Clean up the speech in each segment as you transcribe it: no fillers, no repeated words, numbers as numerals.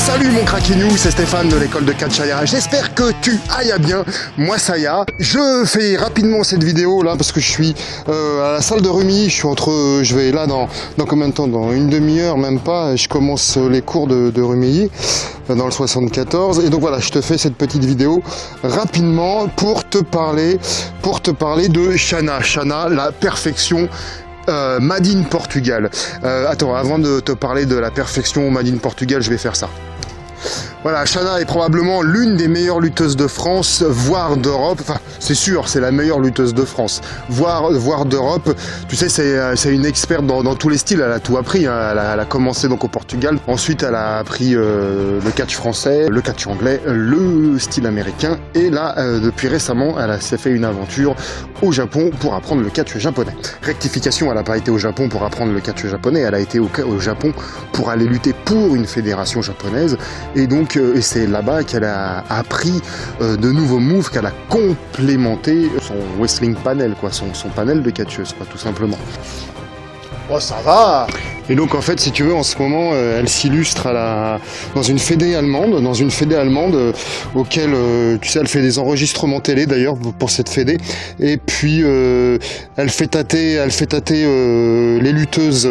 Salut mon Craquinou, c'est Stéphane de l'école de Catchaya. J'espère que tu ailles bien. Moi ça y est. Je fais rapidement cette vidéo là parce que je suis à la salle de Rumilly. Je vais là dans combien de temps? Dans une demi-heure, même pas. Je commence les cours de Rumilly dans le 74. Et donc voilà, je te fais cette petite vidéo rapidement pour te parler de Shana. Shana, la perfection. Made in Portugal. Attends, avant de te parler de la perfection Made in Portugal, je vais faire ça. Voilà, Shana est probablement l'une des meilleures lutteuses de France, voire d'Europe. Enfin, c'est sûr, c'est la meilleure lutteuse de France, voire d'Europe. Tu sais, c'est une experte dans tous les styles. Elle a tout appris. Hein. Elle a commencé donc au Portugal. Ensuite, elle a appris le catch français, le catch anglais, le style américain. Et là, depuis récemment, elle s'est fait une aventure au Japon pour apprendre le catch japonais. Rectification, elle n'a pas été au Japon pour apprendre le catch japonais. Elle a été au Japon pour aller lutter pour une fédération japonaise. Et donc, c'est là-bas qu'elle a appris de nouveaux moves, qu'elle a complémenté son wrestling panel, quoi, son panel de catcheuse, quoi, tout simplement. Oh, ça va! Et donc en fait, si tu veux, en ce moment, elle s'illustre dans une fédé allemande, auquel, tu sais, elle fait des enregistrements télé d'ailleurs pour cette fédé. Et puis elle fait tâter les lutteuses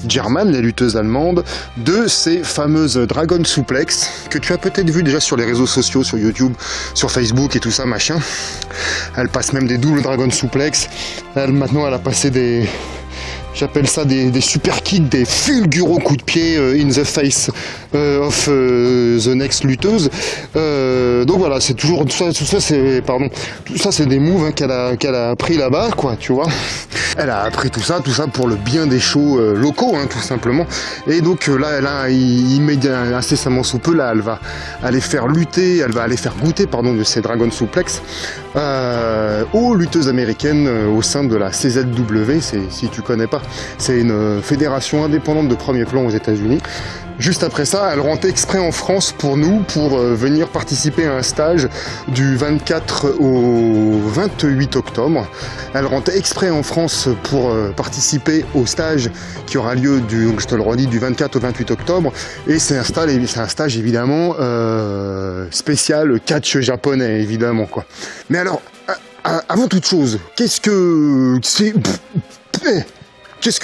germanes, les lutteuses allemandes, de ces fameuses Dragon Suplex que tu as peut-être vu déjà sur les réseaux sociaux, sur YouTube, sur Facebook et tout ça, machin. Elle passe même des doubles Dragon Suplex. Maintenant, elle a passé j'appelle ça des super kicks, des fulguraux coups de pied in the face of the next lutteuse. Donc voilà, c'est toujours tout ça c'est des moves hein, qu'elle a appris là-bas, quoi, tu vois. Elle a appris tout ça pour le bien des shows locaux, hein, tout simplement. Et donc là, immédiatement, incessamment sous peu, là, elle va aller faire goûter de ces Dragon Suplex aux lutteuses américaines au sein de la CZW, si tu connais pas. C'est une fédération indépendante de premier plan aux États-Unis. Juste après ça, elle rentre exprès en France pour venir participer à un stage du 24 au 28 octobre. Elle rentre exprès en France pour participer au stage qui aura lieu je te le redis, du 24 au 28 octobre. Et c'est un stage évidemment spécial catch japonais, évidemment, quoi. Mais alors, avant toute chose, qu'est-ce que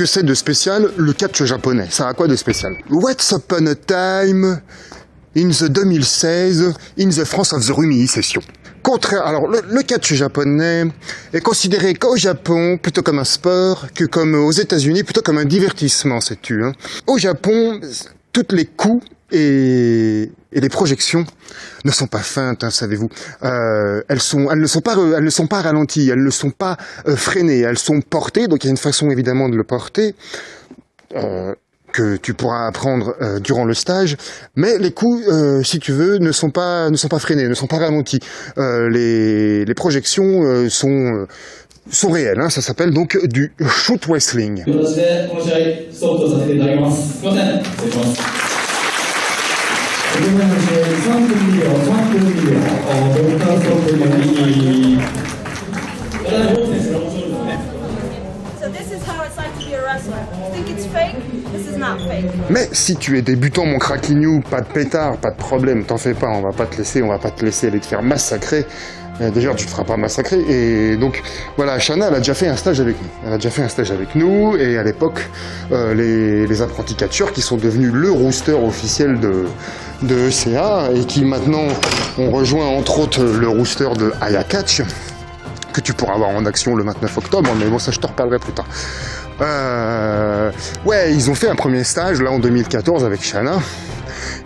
c'est de spécial le catch japonais? Ça a quoi de spécial? What's upon a time in the 2016 in the France of the Rumilly session. Alors le catch japonais est considéré qu'au Japon plutôt comme un sport que comme aux États-Unis plutôt comme un divertissement, sais-tu, hein. Au Japon, toutes les coups et les projections ne sont pas feintes, hein, savez-vous. Elles ne sont pas ralenties, elles ne sont pas freinées, elles sont portées. Donc il y a une façon évidemment de le porter que tu pourras apprendre durant le stage. Mais les coups, si tu veux, ne sont pas freinés, ne sont pas ralentis. Les projections sont réelles, hein. Ça s'appelle donc du shoot wrestling. Mais si tu es débutant, mon Craquinou, pas de pétard, pas de problème, t'en fais pas, on va pas te laisser aller te faire massacrer. D'ailleurs, tu te feras pas massacrer. Et donc, voilà, Shana, elle a déjà fait un stage avec nous. Et à l'époque, les apprentis catcheurs qui sont devenus le rooster officiel de ECA et qui maintenant ont rejoint entre autres le rooster de Aya Catch, que tu pourras avoir en action le 29 octobre. Mais bon, ça, je te reparlerai plus tard. Ouais, ils ont fait un premier stage là en 2014 avec Shana.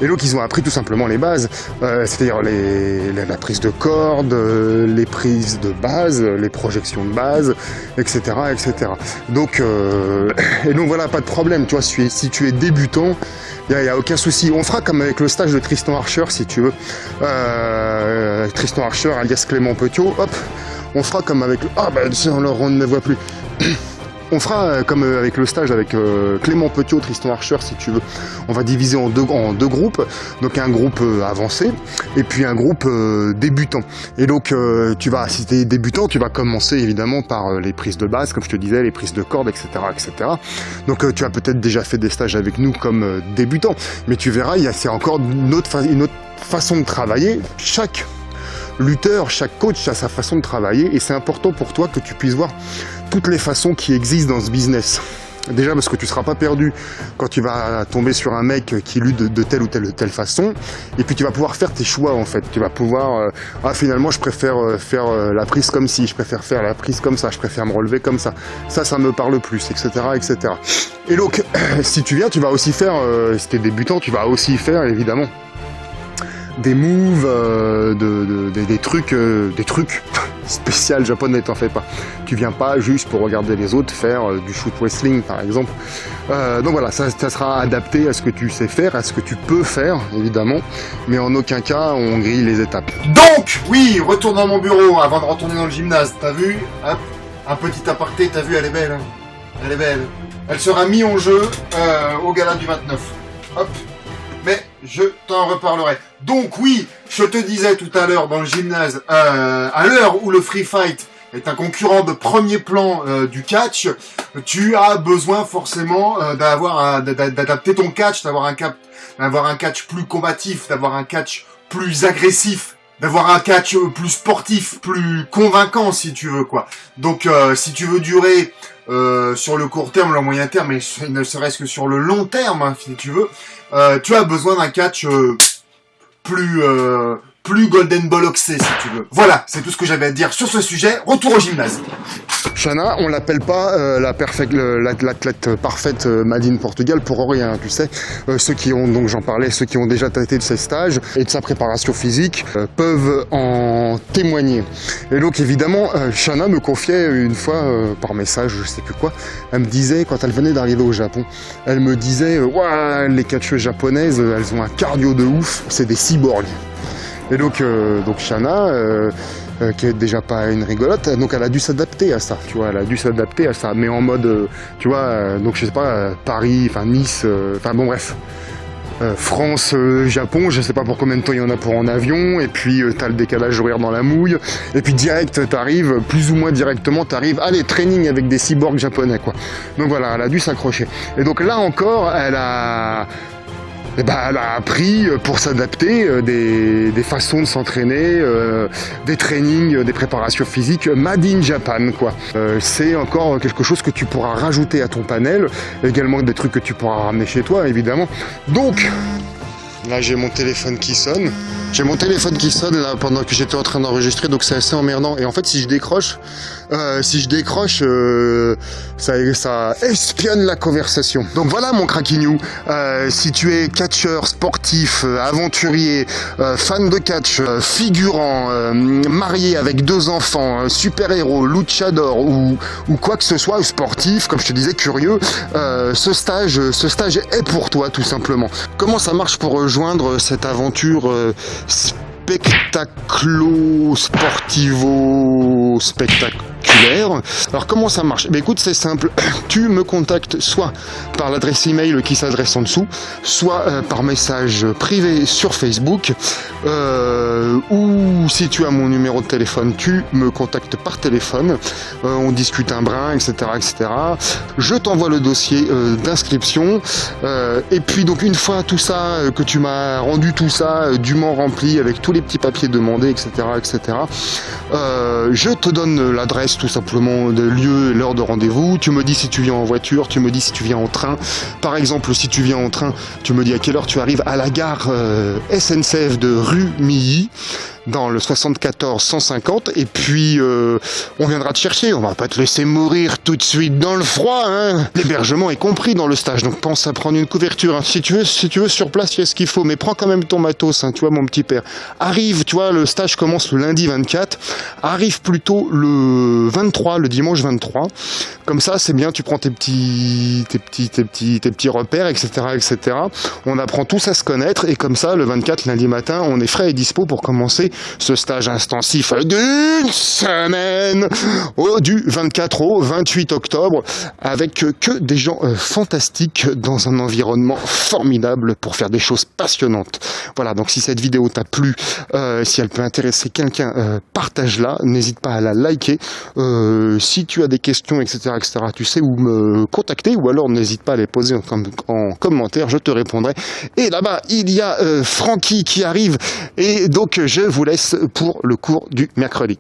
Et donc ils ont appris tout simplement les bases, c'est-à-dire la prise de corde, les prises de base, les projections de base, etc. Donc, et donc voilà, pas de problème, tu vois, si tu es débutant, il n'y a aucun souci. On fera comme avec le stage de Tristan Archer, si tu veux. Tristan Archer, alias Clément Petiot, hop, on fera comme avec... on ne me voit plus. On fera comme avec le stage avec Clément Petiot, Tristan Archer, si tu veux. On va diviser en deux groupes. Donc un groupe avancé et puis un groupe débutant. Et donc si tu es débutant, tu vas commencer évidemment par les prises de base, comme je te disais, les prises de cordes, etc. etc. Donc tu as peut-être déjà fait des stages avec nous comme débutant. Mais tu verras, c'est encore une autre façon de travailler. Chaque lutteur, chaque coach a sa façon de travailler et c'est important pour toi que tu puisses voir toutes les façons qui existent dans ce business. Déjà parce que tu ne seras pas perdu quand tu vas tomber sur un mec qui lutte de telle ou telle façon, et puis tu vas pouvoir faire tes choix en fait. Tu vas pouvoir finalement je préfère faire la prise comme ci, je préfère faire la prise comme ça, je préfère me relever comme ça. Ça me parle plus, etc. etc. Et donc si tu viens, tu vas aussi faire, si tu es débutant, tu vas aussi faire évidemment des moves, des trucs spécial japonais, t'en fais pas. Tu viens pas juste pour regarder les autres faire du shoot wrestling par exemple. Donc voilà, ça sera adapté à ce que tu sais faire, à ce que tu peux faire évidemment, mais en aucun cas on grille les étapes. Donc oui, retourne dans mon bureau avant de retourner dans le gymnase. T'as vu? Hop, un petit aparté, t'as vu, elle est belle. Hein, elle est belle. Elle sera mise en jeu au gala du 29. Hop. Mais je t'en reparlerai. Donc oui, je te disais tout à l'heure dans le gymnase, à l'heure où le free fight est un concurrent de premier plan du catch, tu as besoin forcément d'adapter ton catch, d'avoir un catch plus combatif, d'avoir un catch plus agressif, d'avoir un catch plus sportif, plus convaincant si tu veux quoi. Donc si tu veux durer sur le court terme, le moyen terme, et ne serait-ce que sur le long terme, hein, si tu veux, tu as besoin d'un catch plus golden bolloxé si tu veux. Voilà, c'est tout ce que j'avais à dire sur ce sujet. Retour au gymnase. Shana, on l'appelle pas l'athlète parfaite made in Portugal pour rien, tu sais. Ceux qui ont, donc j'en parlais, ceux qui ont déjà traité de ses stages et de sa préparation physique peuvent en témoigner. Et donc évidemment, Shana me confiait une fois par message, je sais plus quoi, elle me disait, quand elle venait d'arriver au Japon, elle me disait, ouah, les catcheuses japonaises, elles ont un cardio de ouf, c'est des cyborgs. Et donc Shana, qui est déjà pas une rigolote, donc elle a dû s'adapter à ça, tu vois, mais en mode, tu vois, donc je sais pas, Paris, enfin Nice, enfin bon bref, France, Japon, je sais pas pour combien de temps il y en a pour en avion, et puis t'as le décalage horaire dans la mouille, et puis direct t'arrives, plus ou moins directement t'arrives, allez, training avec des cyborgs japonais quoi. Donc voilà, elle a dû s'accrocher. Et donc là encore, elle a appris pour s'adapter des façons de s'entraîner, des trainings, des préparations physiques made in Japan quoi. C'est encore quelque chose que tu pourras rajouter à ton panel, également des trucs que tu pourras ramener chez toi évidemment. Donc là j'ai mon téléphone qui sonne. Là pendant que j'étais en train d'enregistrer, donc c'est assez emmerdant. Et en fait si je décroche, ça espionne la conversation. Donc voilà mon craquignou. Si tu es catcheur, sportif, aventurier, fan de catch, figurant, marié avec 2 enfants, super-héros, luchador ou quoi que ce soit, sportif, comme je te disais, curieux, ce stage est pour toi tout simplement. Comment ça marche pour rejoindre cette aventure spectaculaire. Alors comment ça marche? Écoute, c'est simple. Tu me contactes soit par l'adresse email qui s'adresse en dessous, soit par message privé sur Facebook, ou si tu as mon numéro de téléphone, tu me contactes par téléphone. On discute un brin, etc., etc. Je t'envoie le dossier d'inscription. Et puis donc une fois tout ça, que tu m'as rendu tout ça dûment rempli avec tous les petits papiers demandés, etc., etc. Je te donne l'adresse tout simplement de lieu et l'heure de rendez-vous. Tu me dis si tu viens en voiture, tu me dis si tu viens en train. Par exemple, si tu viens en train, tu me dis à quelle heure tu arrives à la gare SNCF de rue Milly, dans le 74 150, et puis on viendra te chercher. On va pas te laisser mourir tout de suite dans le froid, hein. L'hébergement est compris dans le stage, donc pense à prendre une couverture, hein. Si tu veux sur place, fais ce qu'il faut, mais prends quand même ton matos, hein, tu vois mon petit père. Arrive, tu vois, le stage commence le lundi 24, arrive plutôt le 23, le dimanche 23. Comme ça, c'est bien, tu prends tes petits repères, etc., etc. On apprend tous à se connaître, et comme ça, le 24, lundi matin, on est frais et dispo pour commencer ce stage intensif d'une semaine du 24 au 28 octobre avec que des gens fantastiques dans un environnement formidable pour faire des choses passionnantes. Voilà, donc si cette vidéo t'a plu, si elle peut intéresser quelqu'un, partage-la, n'hésite pas à la liker. Si tu as des questions, etc., tu sais où me contacter, ou alors n'hésite pas à les poser en commentaire, je te répondrai. Et là-bas, il y a Francky qui arrive, et donc je vous laisse pour le cours du mercredi.